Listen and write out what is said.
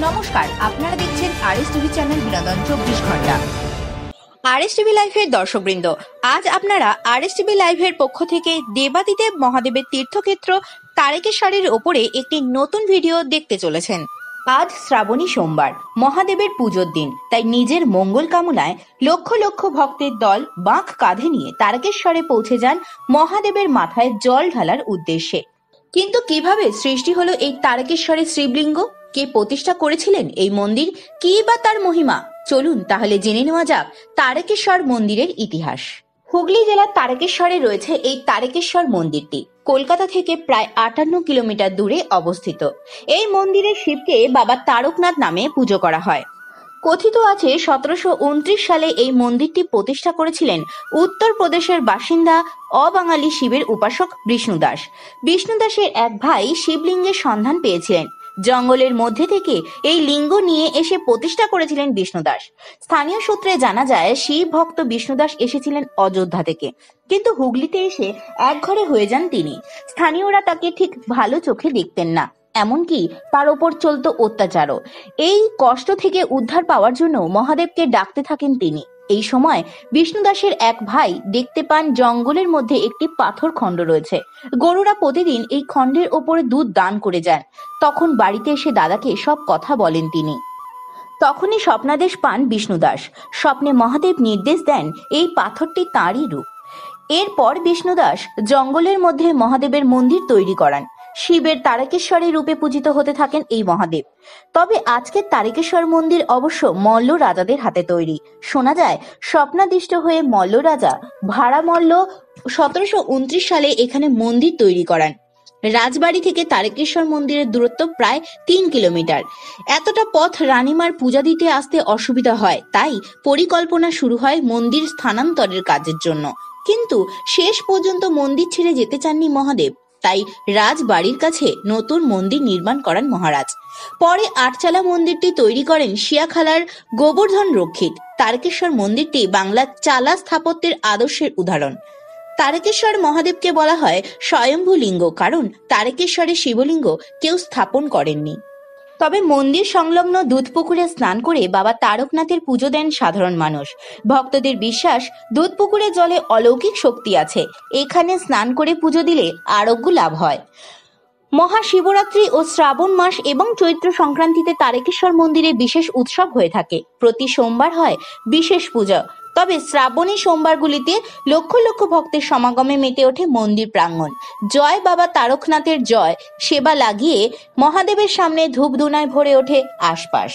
নমস্কার, আপনারা দেখছেন আরএস টিভি চ্যানেল বিনোদন 24 ঘন্টা। আরএস টিভি লাইভের দর্শকবৃন্দ, আজ আপনারা আরএস টিভি লাইভের পক্ষ থেকে দেবাদিদেব মহাদেবের তীর্থক্ষেত্র তারকেশ্বরের ওপরে একটি নতুন ভিডিও দেখতে চলেছেন। আজ শ্রাবণী সোমবার, মহাদেবের পুজোর দিন, তাই নিজের মঙ্গল কামনায় লক্ষ লক্ষ ভক্তের দল বাঁক কাঁধে নিয়ে তারকেশ্বরে পৌঁছে যান মহাদেবের মাথায় জল ঢালার উদ্দেশ্যে। কিন্তু কিভাবে সৃষ্টি হলো এই তারকেশ্বরের শিবলিঙ্গ? কে প্রতিষ্ঠা করেছিলেন এই মন্দির? কি বা তার মহিমা? চলুন তাহলে জেনে নেওয়া যাক তারকেশ্বর মন্দিরের ইতিহাস। হুগলি জেলার তারকেশ্বরে রয়েছে এই তারকেশ্বর মন্দিরটি। কলকাতা থেকে প্রায় 58 কিলোমিটার দূরে অবস্থিত। এই মন্দিরে শিবকে বাবা তারকনাথ নামে পুজো করা হয়। কথিত আছে 1729 সালে এই মন্দিরটি প্রতিষ্ঠা করেছিলেন উত্তরপ্রদেশের বাসিন্দা অবাঙালি শিবের উপাসক বিষ্ণুদাস। বিষ্ণুদাসের এক ভাই শিবলিঙ্গের সন্ধান পেয়েছিলেন। জঙ্গলের মধ্যে থেকে এই লিঙ্গ নিয়ে এসে প্রতিষ্ঠা করেছিলেন বিষ্ণুদাস। স্থানীয় সূত্রে জানা যায় শিব ভক্ত বিষ্ণুদাস এসেছিলেন অযোধ্যা থেকে, কিন্তু হুগলিতে এসে একঘরে হয়ে যান তিনি। স্থানীয়রা তাকে ঠিক ভালো চোখে দেখতেন না, এমনকি তার ওপর চলতো অত্যাচারও। এই কষ্ট থেকে উদ্ধার পাওয়ার জন্য মহাদেবকে ডাকতে থাকেন তিনি। এই সময় বিষ্ণুদাসের এক ভাই দেখতে পান জঙ্গলের মধ্যে একটি পাথর খণ্ড রয়েছে। গরুরা প্রতিদিন এই খণ্ডের ওপরে দুধ দান করে যান। তখন বাড়িতে এসে দাদাকে সব কথা বলেন তিনি। তখনই স্বপ্নাদেশ পান বিষ্ণুদাস। স্বপ্নে মহাদেব নির্দেশ দেন এই পাথরটি তাঁরই রূপ। এরপর বিষ্ণুদাস জঙ্গলের মধ্যে মহাদেবের মন্দির তৈরি করান। শিবের তারকেশ্বরী রূপে পূজিত হতে থাকেন এই মহাদেব। তবে আজকের তারকেশ্বর মন্দির অবশ্য মল্ল রাজাদের হাতে তৈরি। শোনা যায় স্বপ্নাদিষ্ট হয়ে মল্ল রাজা ভাড়া মল্ল 1729 সালে এখানে মন্দির তৈরি করান। রাজবাড়ি থেকে তারকেশ্বর মন্দিরের দূরত্ব প্রায় 3 কিলোমিটার। এতটা পথ রানীমার পূজা দিতে আসতে অসুবিধা হয়, তাই পরিকল্পনা শুরু হয় মন্দির স্থানান্তরের কাজের জন্য। কিন্তু শেষ পর্যন্ত মন্দির ছেড়ে যেতে চাননি মহাদেব, তাই রাজবাড়ির কাছে নতুন মন্দির নির্মাণ করান মহারাজ। পরে আটচালা মন্দিরটি তৈরি করেন শিয়াখালার গোবর্ধন রক্ষিত। তারকেশ্বর মন্দিরটি বাংলার চালা স্থাপত্যের আদর্শের উদাহরণ। তারকেশ্বর মহাদেবকে বলা হয় স্বয়ম্ভু লিঙ্গ, কারণ তারকেশ্বরে শিবলিঙ্গ কেউ স্থাপন করেননি। তবে মন্দির সংলগ্ন দুধপুকুরে স্নান করে বাবা তারকনাথের পুজো দেন সাধারণ মানুষ। ভক্তদের বিশ্বাস দুধপুকুরের জলে অলৌকিক শক্তি আছে। এখানে স্নান করে পুজো দিলে আরোগ্য লাভ হয়। মহাশিবরাত্রি ও শ্রাবণ মাস এবং চৈত্র সংক্রান্তিতে তারকেশ্বর মন্দিরে বিশেষ উৎসব হয়ে থাকে। প্রতি সোমবার হয় বিশেষ পূজা। তবে শ্রাবণী সোমবারগুলিতে লক্ষ লক্ষ ভক্তের সমাগমে মেতে ওঠে মন্দির প্রাঙ্গণ। জয় বাবা তারকনাথের জয় সেবা লাগিয়ে মহাদেবের সামনে ধূপধুনায় ভরে ওঠে আশপাশ।